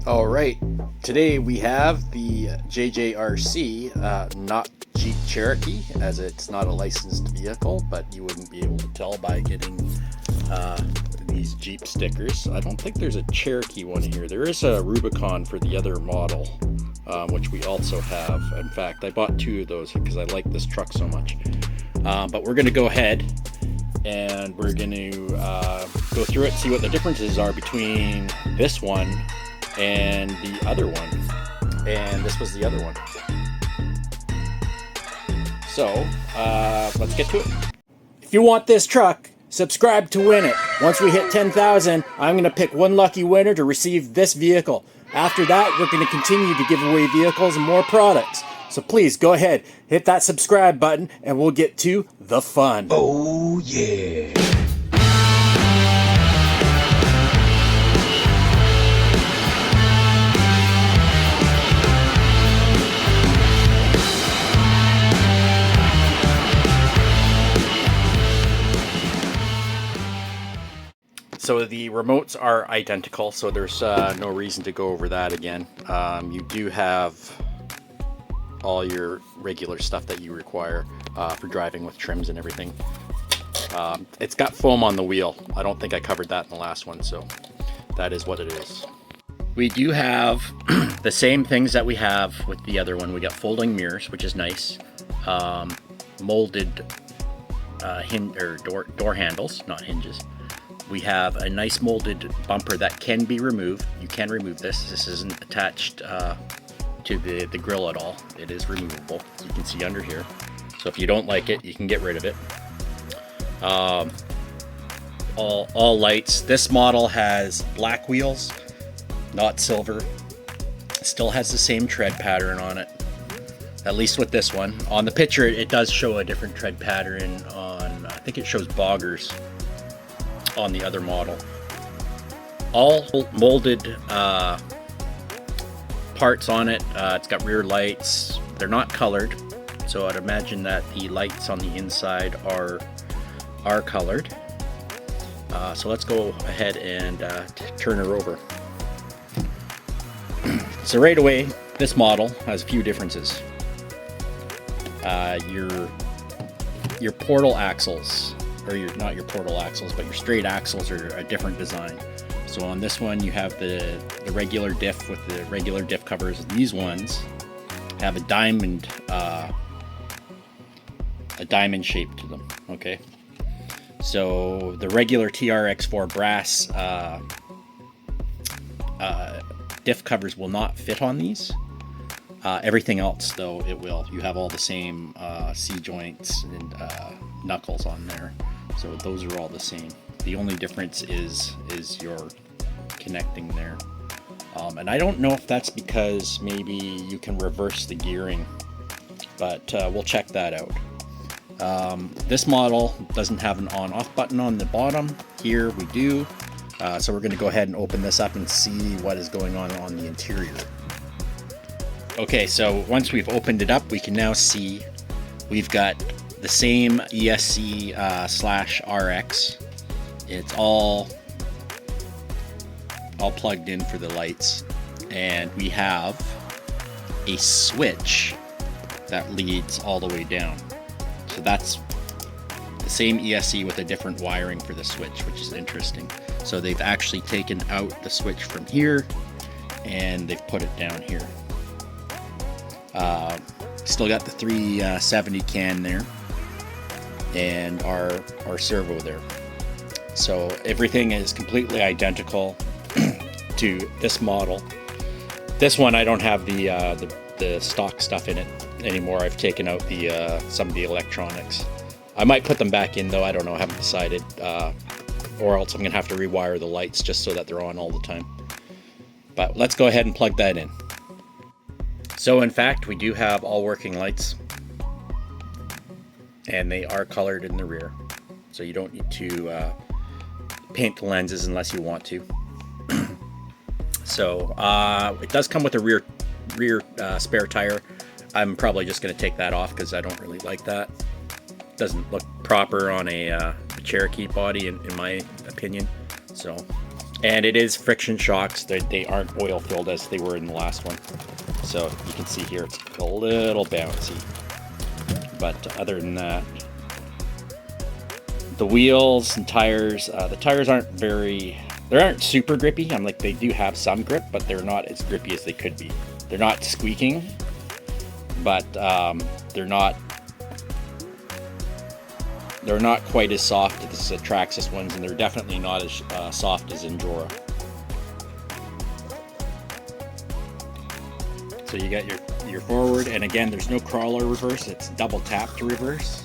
All right, today we have the Jjrc, not Jeep Cherokee, as it's not a licensed vehicle, but you wouldn't be able to tell by getting these Jeep stickers. I don't think there's a Cherokee one here. There is a Rubicon for the other model, which we also have. In fact, I bought two of those because I like this truck so much. But we're going to go ahead and we're going to go through it, see what the differences are between this one and the other one. And this was the other one. So let's get to it. If you want this truck, subscribe to win it. Once we hit 10,000, I'm going to pick one lucky winner to receive this vehicle. After that, we're going to continue to give away vehicles and more products. So please go ahead, hit that subscribe button, and we'll get to the fun. Oh yeah. So the remotes are identical, so there's no reason to go over that again. You do have all your regular stuff that you require for driving with trims and everything. It's got foam on the wheel. I don't think I covered that in the last one, so that is what it is. We do have the same things that we have with the other one. We got folding mirrors, which is nice. Molded door handles, not hinges. We have a nice molded bumper that can be removed. You can remove this. This isn't attached to the grill at all. It is removable. You can see under here. So if you don't like it, you can get rid of it. All lights. This model has black wheels, not silver. It still has the same tread pattern on it. At least with this one. On the picture, it does show a different tread pattern on, I think it shows boggers on the other model. All molded parts on it. It's got rear lights. They're not colored, so I'd imagine that the lights on the inside are colored. So let's go ahead and turn her over. So right away, this model has a few differences. Your portal axles, or not your portal axles, but your straight axles are a different design. So on this one, you have the regular diff with the regular diff covers. These ones have a diamond shape to them. Okay, so the regular TRX4 brass diff covers will not fit on these. Everything else, though, it will. You have all the same C-joints and knuckles on there. So those are all the same. The only difference is your connecting there. And I don't know if that's because maybe you can reverse the gearing, but we'll check that out. This model doesn't have an on-off button on the bottom. Here we do. So we're going to go ahead and open this up and see what is going on the interior. Okay, so once we've opened it up, we can now see we've got the same ESC /RX. It's all plugged in for the lights, and we have a switch that leads all the way down. So that's the same ESC with a different wiring for the switch, which is interesting. So they've actually taken out the switch from here and they've put it down here. Still got the 370 can there and our servo there. So everything is completely identical to this model. This one I don't have the stock stuff in it anymore. I've taken out some of the electronics. I might put them back in though. I don't know. I haven't decided. Or else I'm gonna have to rewire the lights just so that they're on all the time. But let's go ahead and plug that in. So in fact, we do have all working lights, and they are colored in the rear. So you don't need to paint the lenses unless you want to. So it does come with a rear spare tire. I'm probably just going to take that off because I don't really like that. Doesn't look proper on a Cherokee body in my opinion. So And it is friction shocks. They aren't oil filled as they were in the last one. So you can see here it's a little bouncy. But other than that, the wheels and tires, the tires aren't super grippy. I'm like, they do have some grip, but they're not as grippy as they could be. They're not squeaking, but they're not quite as soft as the Traxxas ones, and they're definitely not as soft as Jjrc. So you got your forward, and again, there's no crawler reverse. It's double tap to reverse,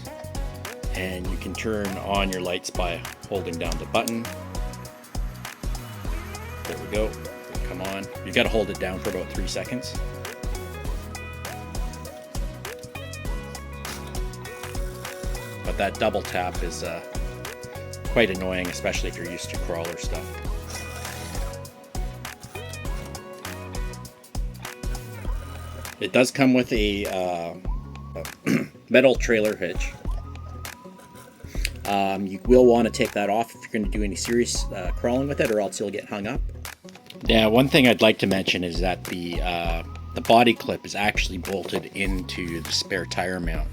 and you can turn on your lights by holding down the button. There we go. Come on. You got to hold it down for about 3 seconds. But that double tap is quite annoying, especially if you're used to crawler stuff. It does come with a metal trailer hitch. You will want to take that off if you're going to do any serious crawling with it, or else you'll get hung up. Yeah, one thing I'd like to mention is that the body clip is actually bolted into the spare tire mount.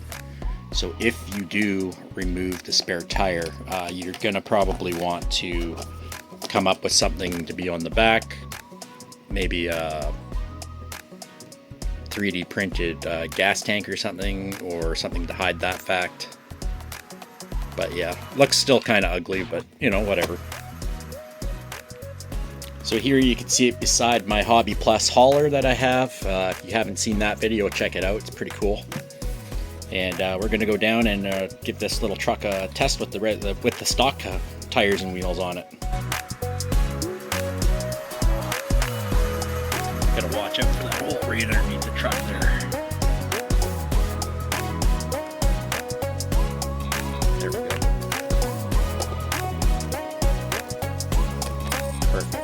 So if you do remove the spare tire, you're going to probably want to come up with something to be on the back, maybe a 3D printed gas tank or something to hide that fact. But yeah, looks still kind of ugly, but you know, whatever. So here you can see it beside my Hobby Plus hauler that I have. If you haven't seen that video, check it out. It's pretty cool. And we're going to go down and give this little truck a test with the stock tires and wheels on it. Gotta watch out for that hole right underneath the truck there. There we go. Perfect.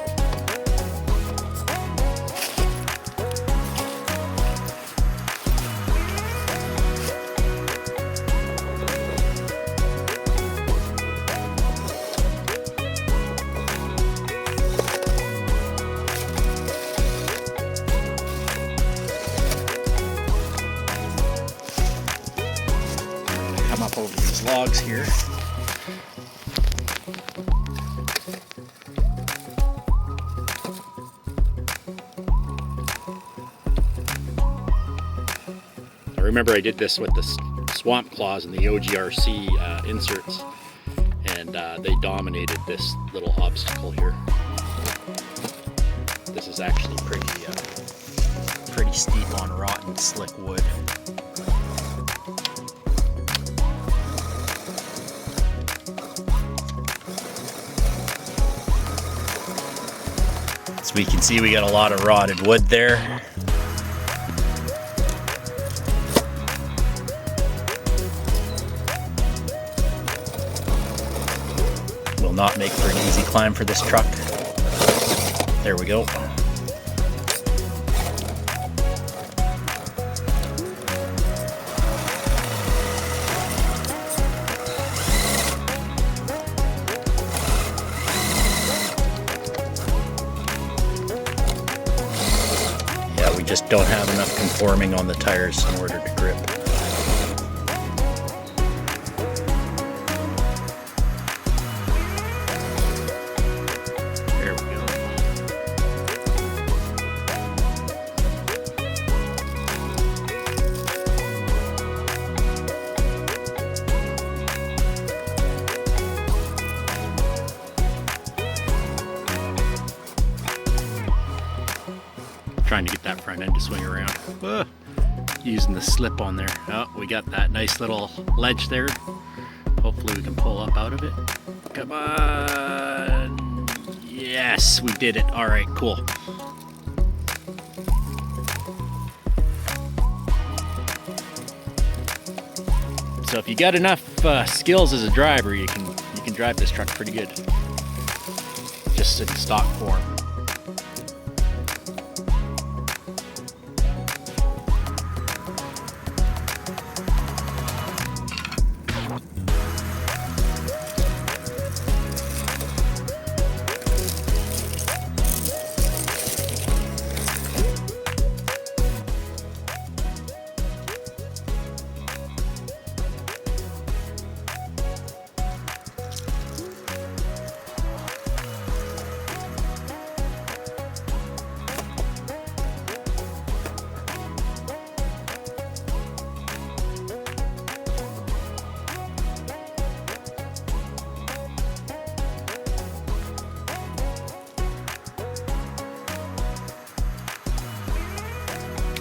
Come up over these logs here. I remember I did this with the swamp claws and the Jjrc inserts, and they dominated this little obstacle here. This is actually pretty steep on rotten slick wood. So we can see we got a lot of rotted wood there. Will not make for an easy climb for this truck. There we go. We just don't have enough conforming on the tires in order to grip. There we go. Trying to get that front end to swing around. Using the slip on there. Oh, we got that nice little ledge there. Hopefully we can pull up out of it. Come on. Yes, we did it. All right, cool. So if you got enough skills as a driver, you can drive this truck pretty good. Just in stock form.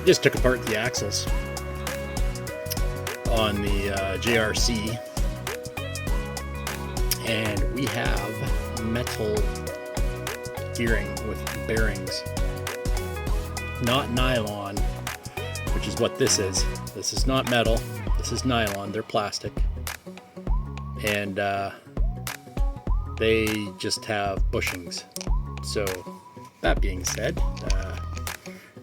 Just took apart the axles on the Jjrc, and we have metal gearing with bearings, not nylon, which is what this is. This is not metal, this is nylon. They're plastic, and they just have bushings. So that being said, a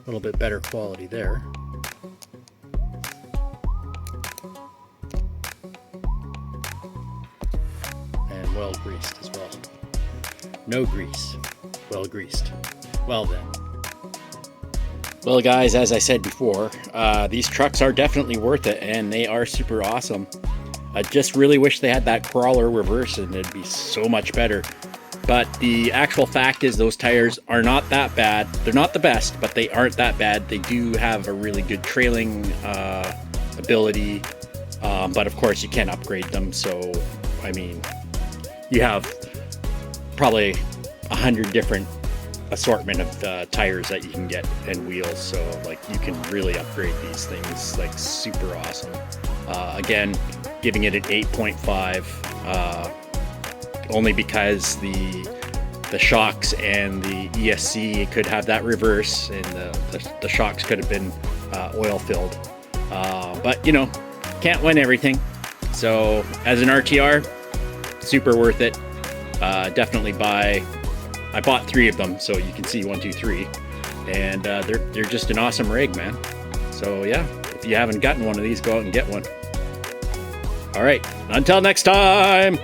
little bit better quality there. And well greased as well. No grease, well greased. Well then. Well guys, as I said before, these trucks are definitely worth it, and they are super awesome. I just really wish they had that crawler reverse, and it'd be so much better. But the actual fact is those tires are not that bad. They're not the best, but they aren't that bad. They do have a really good trailing ability, but of course you can't upgrade them. So, I mean, you have probably 100 different assortment of tires that you can get and wheels. So like you can really upgrade these things like super awesome. Again, giving it an 8.5. Only because the shocks and the ESC could have that reverse, and the shocks could have been oil filled. But you know, can't win everything. So as an RTR, super worth it. Definitely buy. I bought 3 of them, so you can see 1, 2, 3, and they're just an awesome rig, man. So yeah, if you haven't gotten one of these, go out and get one. All right, until next time.